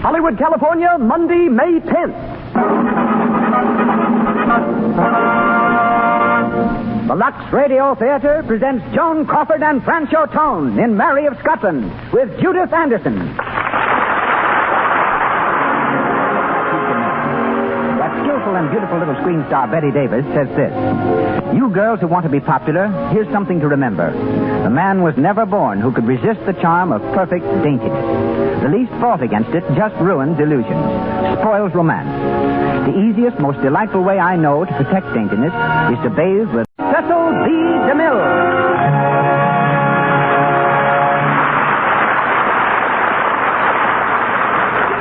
Hollywood, California, Monday, May 10th. The Lux Radio Theatre presents Joan Crawford and Franchot in Mary of Scotland with Judith Anderson. That skillful and beautiful little screen star Bette Davis says this: "You girls who want to be popular, here's something to remember. The man was never born who could resist the charm of perfect daintiness. The least fault against it just ruins illusions, spoils romance. The easiest, most delightful way I know to protect daintiness is to bathe with Cecil B. DeMille."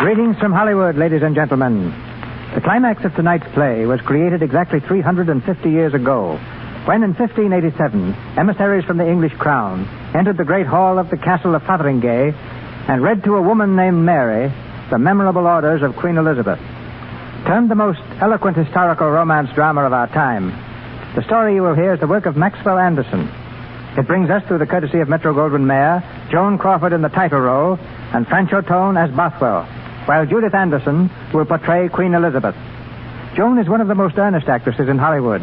Greetings from Hollywood, ladies and gentlemen. The climax of tonight's play was created exactly 350 years ago, when in 1587, emissaries from the English crown entered the great hall of the castle of Fotheringay and read to a woman named Mary the memorable orders of Queen Elizabeth. Termed the most eloquent historical romance drama of our time, the story you will hear is the work of Maxwell Anderson. It brings us through the courtesy of Metro-Goldwyn-Mayer, Joan Crawford in the title role, and Franchot as Bothwell, while Judith Anderson will portray Queen Elizabeth. Joan is one of the most earnest actresses in Hollywood.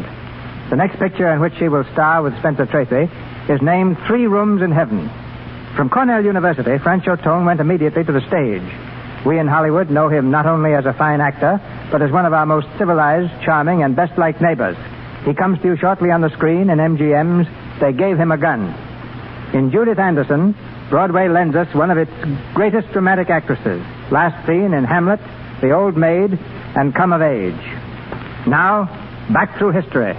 The next picture in which she will star with Spencer Tracy is named 3 Rooms in Heaven. From Cornell University, Franchot went immediately to the stage. We in Hollywood know him not only as a fine actor, but as one of our most civilized, charming, and best-liked neighbors. He comes to you shortly on the screen in MGM's They Gave Him a Gun. In Judith Anderson, Broadway lends us one of its greatest dramatic actresses, last seen in Hamlet, The Old Maid, and Come of Age. Now, back through history.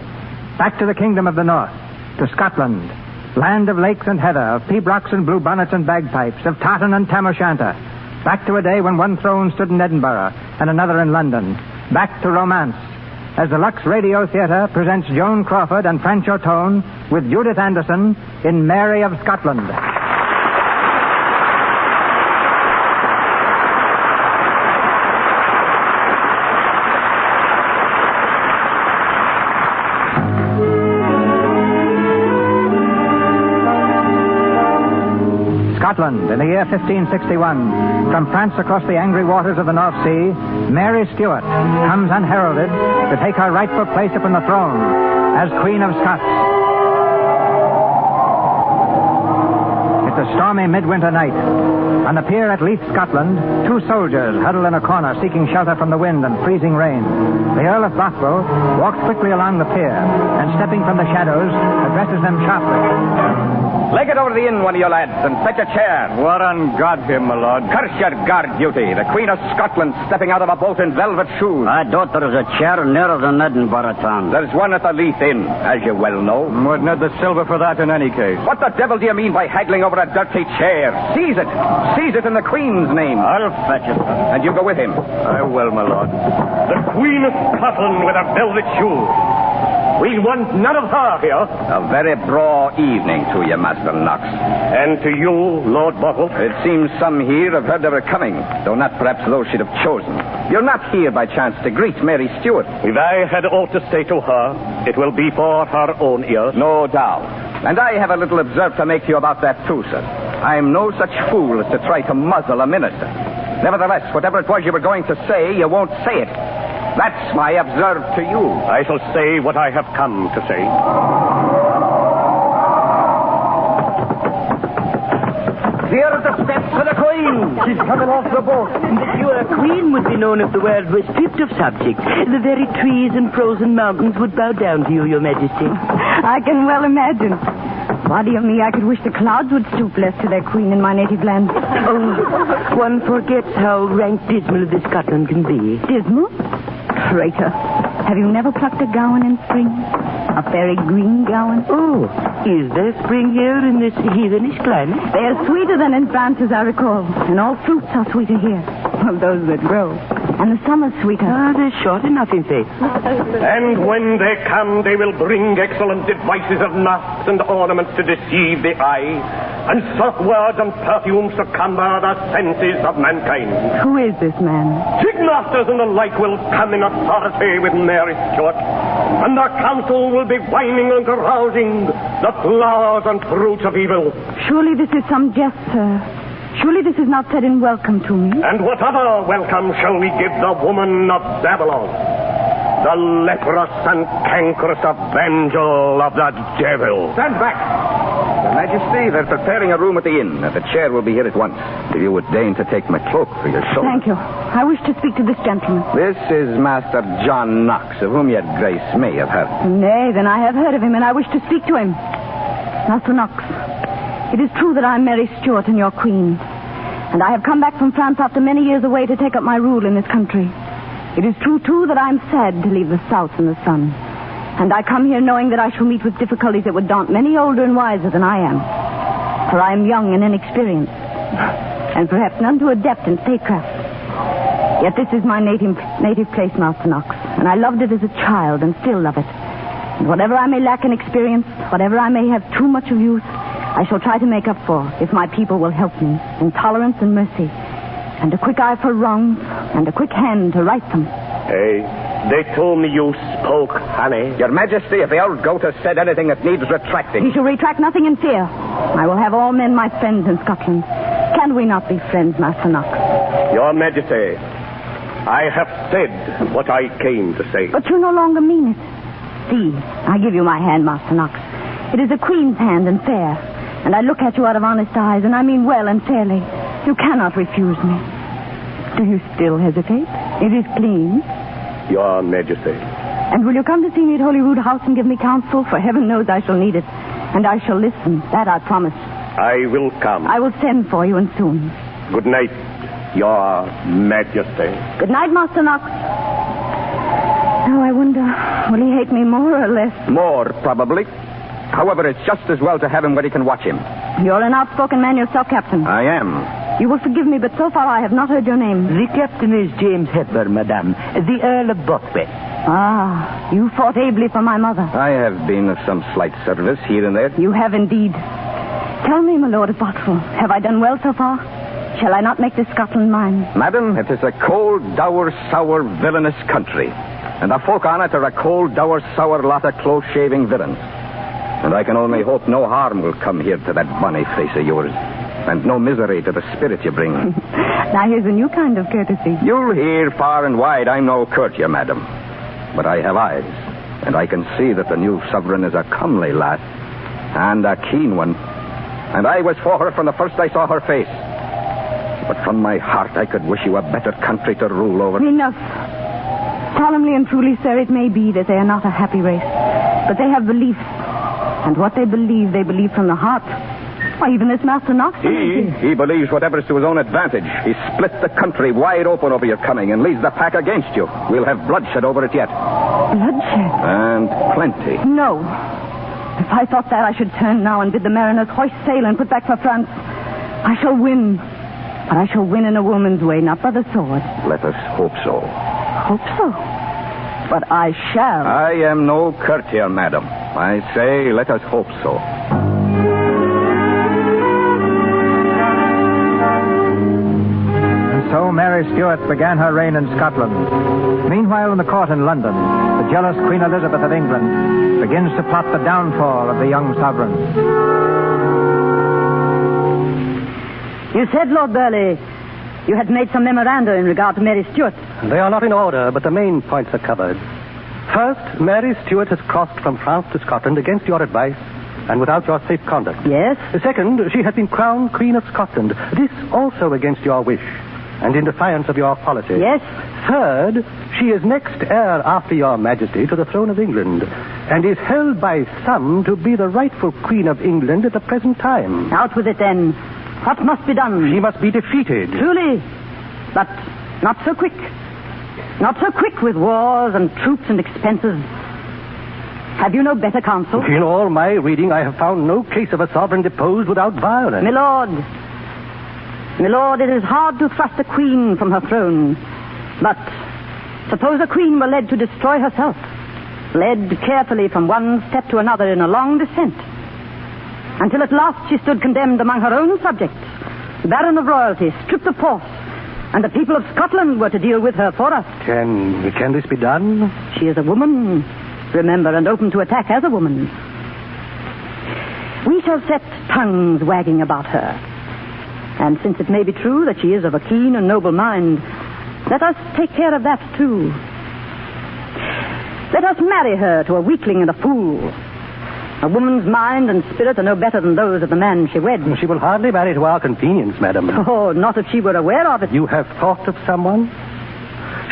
Back to the Kingdom of the North, to Scotland, land of lakes and heather, of pibrochs and bluebonnets and bagpipes, of tartan and tam o'shanter. Back to a day when one throne stood in Edinburgh and another in London. Back to romance, as the Lux Radio Theatre presents Joan Crawford and Franchot with Judith Anderson in Mary of Scotland. Scotland, in the year 1561, from France across the angry waters of the North Sea, Mary Stuart comes unheralded to take her rightful place upon the throne as Queen of Scots. It's a stormy midwinter night. On the pier at Leith, Scotland, 2 soldiers huddle in a corner seeking shelter from the wind and freezing rain. The Earl of Bothwell walks quickly along the pier and, stepping from the shadows, addresses them sharply. Leg it over the inn, one of you lads, and fetch a chair. What on God here, my lord? Curse your guard duty. The Queen of Scotland stepping out of a boat in velvet shoes. I thought there was a chair nearer than Edinburgh town. There's one at the Leith Inn, as you well know. Wouldn't have the silver for that in any case. What the devil do you mean by haggling over a dirty chair? Seize it. Seize it in the Queen's name. I'll fetch it. And you go with him. I will, my lord. The Queen of Scotland with her velvet shoes. We want none of her here. A very braw evening to you, Master Knox. And to you, Lord Bottle. It seems some here have heard of her coming, though not perhaps those she'd have chosen. You're not here by chance to greet Mary Stuart. If I had aught to say to her, it will be for her own ears. No doubt. And I have a little observe to make to you about that too, sir. I'm no such fool as to try to muzzle a minister. Nevertheless, whatever it was you were going to say, you won't say it. That's my observe to you. I shall say what I have come to say. Here are the steps for the Queen. She's coming off the boat. Your Queen would be known if the world was stripped of subjects. The very trees and frozen mountains would bow down to you, Your Majesty. I can well imagine. Body of me, I could wish the clouds would stoop less to their queen in my native land. Oh, one forgets how rank dismal this Scotland can be. Dismal? Traitor. Have you never plucked a gowan in spring? A very green gowan? Oh, is there spring here in this heathenish climate? They are sweeter than in France, as I recall. And all fruits are sweeter here. Of those that grow. And the summer's sweeter. Ah, they're short enough in faith. And when they come, they will bring excellent devices of masks and ornaments to deceive the eye, and soft words and perfumes to cumber the senses of mankind. Who is this man? Jigmasters and the like will come in authority with Mary Stuart, and the council will be whining and carousing the flowers and fruits of evil. Surely this is some jest, sir. Surely this is not said in welcome to me. And what other welcome shall we give the woman of Babylon? The leprous and cankerous evangel of the devil. Stand back. Your Majesty, they're preparing a room at the inn. The chair will be here at once. If you would deign to take my cloak for your shoulder. Thank you. I wish to speak to this gentleman. This is Master John Knox, of whom your grace may have heard. Nay, then I have heard of him, and I wish to speak to him. Master Knox, it is true that I'm Mary Stuart and your queen. And I have come back from France after many years away to take up my rule in this country. It is true, too, that I'm sad to leave the south and the sun. And I come here knowing that I shall meet with difficulties that would daunt many older and wiser than I am. For I am young and inexperienced, and perhaps none too adept in statecraft. Yet this is my native place, Master Knox, and I loved it as a child and still love it. And whatever I may lack in experience, whatever I may have too much of youth, I shall try to make up for if my people will help me in tolerance and mercy, and a quick eye for wrongs, and a quick hand to right them. Hey, they told me you spoke, honey. Your Majesty, if the old goat has said anything that needs retracting... He shall retract nothing in fear. I will have all men my friends in Scotland. Can we not be friends, Master Knox? Your Majesty, I have said what I came to say. But you no longer mean it. See, I give you my hand, Master Knox. It is a queen's hand and fair. And I look at you out of honest eyes, and I mean well and fairly. You cannot refuse me. Do you still hesitate? It is clean. Your Majesty. And will you come to see me at Holyrood House and give me counsel? For heaven knows I shall need it. And I shall listen. That I promise. I will come. I will send for you, and soon. Good night, Your Majesty. Good night, Master Knox. Oh, I wonder, will he hate me more or less? More, probably. However, it's just as well to have him where he can watch him. You're an outspoken man yourself, Captain. I am. You will forgive me, but so far I have not heard your name. The captain is James Hepburn, madame. The Earl of Bothwell. Ah, you fought ably for my mother. I have been of some slight service here and there. You have indeed. Tell me, my lord of Bothwell, have I done well so far? Shall I not make this Scotland mine? Madam, it is a cold, dour, sour, villainous country. And the folk on it are a cold, dour, sour lot of close-shaving villains. And I can only hope no harm will come here to that bonny face of yours. And no misery to the spirit you bring. Now, here's a new kind of courtesy. You'll hear far and wide I'm no courtier, madam. But I have eyes, and I can see that the new sovereign is a comely lass, and a keen one. And I was for her from the first I saw her face. But from my heart I could wish you a better country to rule over. Enough. Solemnly and truly, sir, it may be that they are not a happy race. But they have beliefs. And what they believe from the heart. Why, even this Master Knox... He believes whatever's to his own advantage. He split the country wide open over your coming and leads the pack against you. We'll have bloodshed over it yet. Bloodshed? And plenty. No. If I thought that, I should turn now and bid the mariners hoist sail and put back for France. I shall win. But I shall win in a woman's way, not by the sword. Let us hope so. Hope so? But I shall. I am no courtier, madam. I say, let us hope so. And so Mary Stuart began her reign in Scotland. Meanwhile, in the court in London, the jealous Queen Elizabeth of England begins to plot the downfall of the young sovereign. You said, Lord Burleigh, you had made some memoranda in regard to Mary Stuart. They are not in order, but the main points are covered. First, Mary Stuart has crossed from France to Scotland against your advice and without your safe conduct. Yes? Second, she has been crowned Queen of Scotland. This also against your wish and in defiance of your policy. Yes? Third, she is next heir after your Majesty to the throne of England and is held by some to be the rightful Queen of England at the present time. Out with it, then. What must be done? She must be defeated. Truly. But not so quick. Not so quick with wars and troops and expenses. Have you no better counsel? In all my reading, I have found no case of a sovereign deposed without violence. My lord, it is hard to thrust a queen from her throne. But suppose a queen were led to destroy herself, led carefully from one step to another in a long descent, until at last she stood condemned among her own subjects, barren of royalty, stripped of force, and the people of Scotland were to deal with her for us. Can this be done? She is a woman, remember, and open to attack as a woman. We shall set tongues wagging about her. And since it may be true that she is of a keen and noble mind, let us take care of that, too. Let us marry her to a weakling and a fool. A woman's mind and spirit are no better than those of the man she weds. She will hardly marry to our convenience, madam. Oh, not if she were aware of it. You have thought of someone?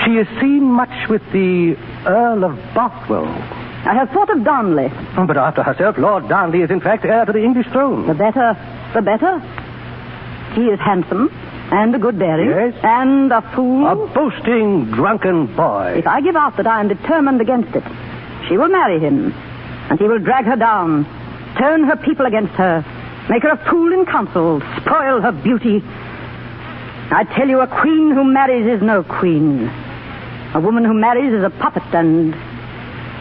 She is seen much with the Earl of Bothwell. I have thought of Darnley. But after herself, Lord Darnley is in fact heir to the English throne. The better. He is handsome and a good bearing. Yes. And a fool. A boasting, drunken boy. If I give out that I am determined against it, she will marry him. And he will drag her down, turn her people against her, make her a fool in council, spoil her beauty. I tell you, a queen who marries is no queen. A woman who marries is a puppet, and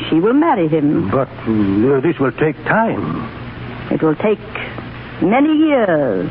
she will marry him. But this will take time. It will take many years.